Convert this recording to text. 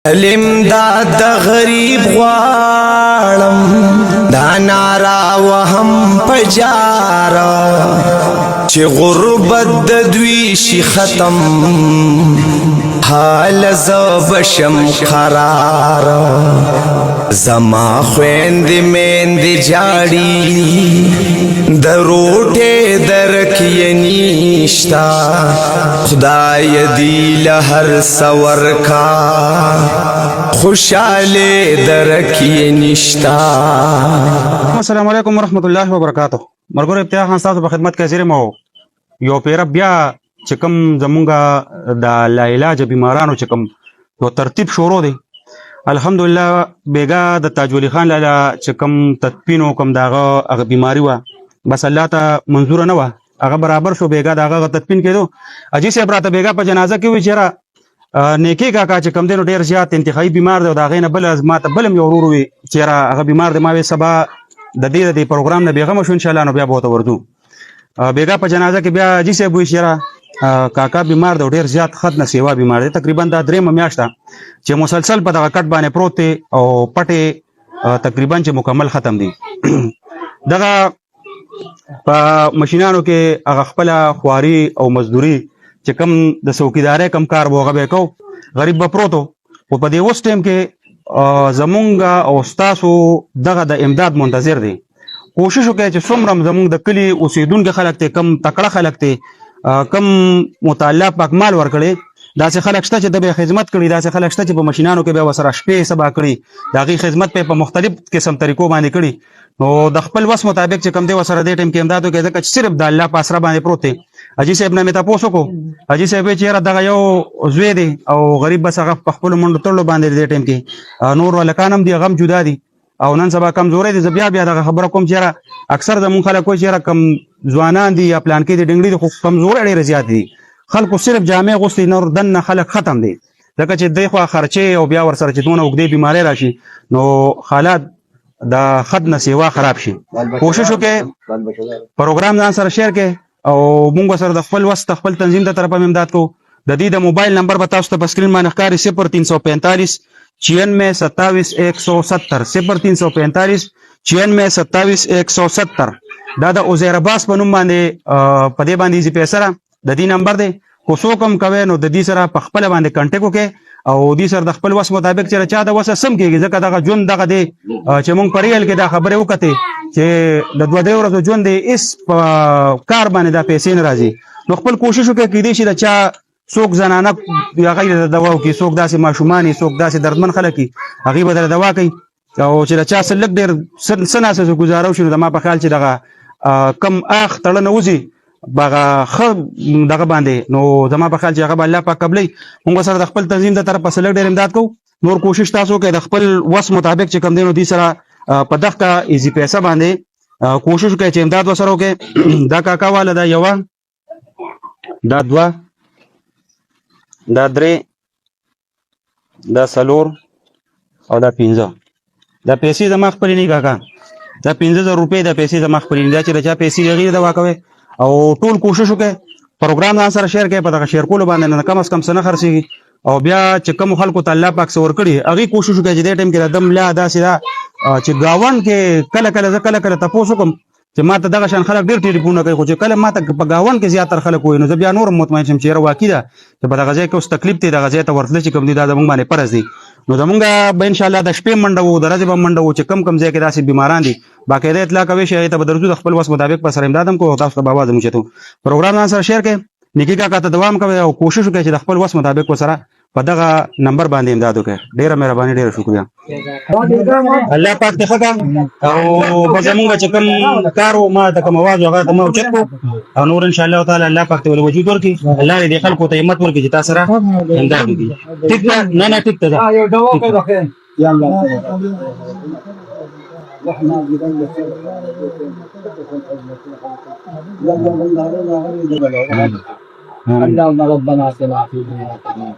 الامداد د غریب غواړم دا نارا وهم پجارا چې غربت د دوی شي ختم حال زبشم قرار زما خويند مند جاړي د روټه درکې نيشتا خدای دې له هر سور کا خوشاله درکې نيشتا. السلام علیکم ورحمۃ اللہ وبرکاتہ. مرګور ابتدا خان صاحب په خدمت کې حاضر مو یو پیر بیا چې کوم زمونږه د لا علاج بیمارانو چې کوم یو ترتیب شروع دی الحمدلله بیګا د تاج ولی خان لاله چې کوم تدفینو کوم داغه بیماری و بس الله ته منظور نه و هغه برابر شو بیګا داغه تدفین کېدو اجي صاحب راته بیګا په جنازه کې وی چیرې نیکی کاکا چې کم دینو ډیر زیات انتخابي بیمار دی دا غینه بل از ماته بلم یو ورور وی چیرې هغه بیمار دی ما وی سبا د دې پروګرام نه بیغه مشو ان شاء الله نو بیا بوته ورځو بیګا په جنازه کې بیا اجي صاحب وی چیرې کاکا بیمار دی ډیر زیات خد نه سیوا بیمار دی تقریبا دا 3 میاشته چې مسلسل په دغه کټ باندې پروت او پټه تقریبا چې مکمل ختم دي دغه په ماشینانو کې هغه خپل خواري او مزدوري چې کم د څوکیدارۍ کم کار وغه به کو غریب به پروتو او په دې وس ټیم کې زمونږ او تاسو دغه د امداد منتظر دي کوشش وکړئ چې څومره زمونږ د کلی اوسیدونکو خلک ته کم تکړه خلک ته کم مطالعه پاکمال ورکړي داسې خلک شته چې د خدمت کړي داسې خلک شته چې په ماشینانو کې به وسره شپې سبا کړي داغي خدمت په مختلف قسم طریقو باندې کړي نو د خپل وس مطابق چې کم دی وسره د ټیم کې امدادو کې ځکه صرف د الله په اسره باندې پروت دی اجي صاحب نه مې تاسو کو اجي صاحب چې را دغه یو زوی دی او غریب بس هغه په خپل منډو تړلو باندې د ټیم کې نور ولکانم دی غم جدا دي او نن سبا کمزوري دي بیا دغه خبره کوم چې اکثر د مون خلک کوئی چې کم ځوانان دي یا پلان کې د ډنګړي د کمزور ډېر زیات دي خلکو صرف جامع غوستي نور دنه خلک ختم دي ځکه چې دغه خرچه او بیا ور سره چې دونه وګړي بیماری راشي نو حالات د خد نه سیوا خراب شي کوشش وکړئ پروګرام ځان سره شیر کړئ او مونږ سره د خپل وست خپل تنظیم ته طرفه امداد کو د دې د موبایل نمبر به تاسو ته په سکرین باندې ښکاري 0345 96 27 170 0345 96 27 170 دا د عزیر عباس په نوم باندې په دې باندې زی پیسره د دې نمبر دی کو څو کم کوي نو د دې سره په خپل باندې کانټیکټ وکړئ او دې سره د خپل وس مطابق چې چا د وس سم کېږي ځکه دغه ژوند دغه دی چې مونږ پریل کې دا خبره وکړه چې د 2 ورځې ژوند دی اس کار باندې دا پیسې ناراضي نو خپل کوشش وکړئ کې دې شي د چا څوک زنانه یا غیر د دوا او کې څوک داسې ماشومان څوک داسې دردمن خلک هغه به د دوا کوي او چې چا سلک ډیر سناسه گزارو شنو د ما په خیال چې دغه کم اخ تړنه وزي باغه دغه باندې نو زما په خیال چې هغه الله پاک قبلې موږ سره د خپل تنظیم د طرف په سلک ډیر امداد کو نور کوشش تاسو کوئ د خپل وس مطابق چې کم دینو دي سره په دغه ایزی پیسې باندې کوشش کوئ چې امداد وسره وکړي دا کاکا والا دا یو دا 2 دا 3 دا 4 او دا 15 دا پیسې زما خپل نه کاکا دا 15000 روپے دا پیسې زما خپل نه چې چا پیسې غیر دا واکوي او ټول کوشش وکړي پروګرام ځان سره شیر کړئ په دغه شیر کول باندې نه کم از کم سنه خرڅي او بیا چې کوم خلکو ته الله پاک سور کړي هغه کوشش وکړي چې د ټیم کې دم لا داسې دا چې گاون کې کله کله تاسو کوم چې ماته دغه شان خلک ډیر ټلیفون کوي خو چې کله ماته په گاون کې زیاتره خلک وي نو بیا نور مطمئن شم چې واقعي ده چې په دغه ځای کې اوس تکلیف دی دغه ځای ته ورتل چې کوم دي دا زموږ باندې فرض دي نو زمونږ به ان شاء الله د شپې منډه وو د ورځې به منډه وو چې کم ځای کې داسې بیماران دي باقاعده اطلاع کوي چې ته به درځو د خپل وس مطابق په سره امدادم کو تاسو ته بابا زموږ ته پروګرام سره شیر کړئ نیکی کاکا ته دوام کوي او کوشش وکړئ چې د خپل وس مطابق وسره په دغه نمبر باندې امداد وکړئ ډیره مهرباني ډیره شکریہ الله پاک ته ښه او په زمونږ چې کوم کارو ما ته کوم आवाज هغه ته مو چت او نور ان شاء الله تعالی الله پاک ته وجود ورکړي الله دې خلکو ته همت ورکړي چې تاسو سره امداد وکړي ټیک نه ټیک ته یو دوا کوي بخیر یا الله اللهم ربنا اتنا في الدنيا حسنه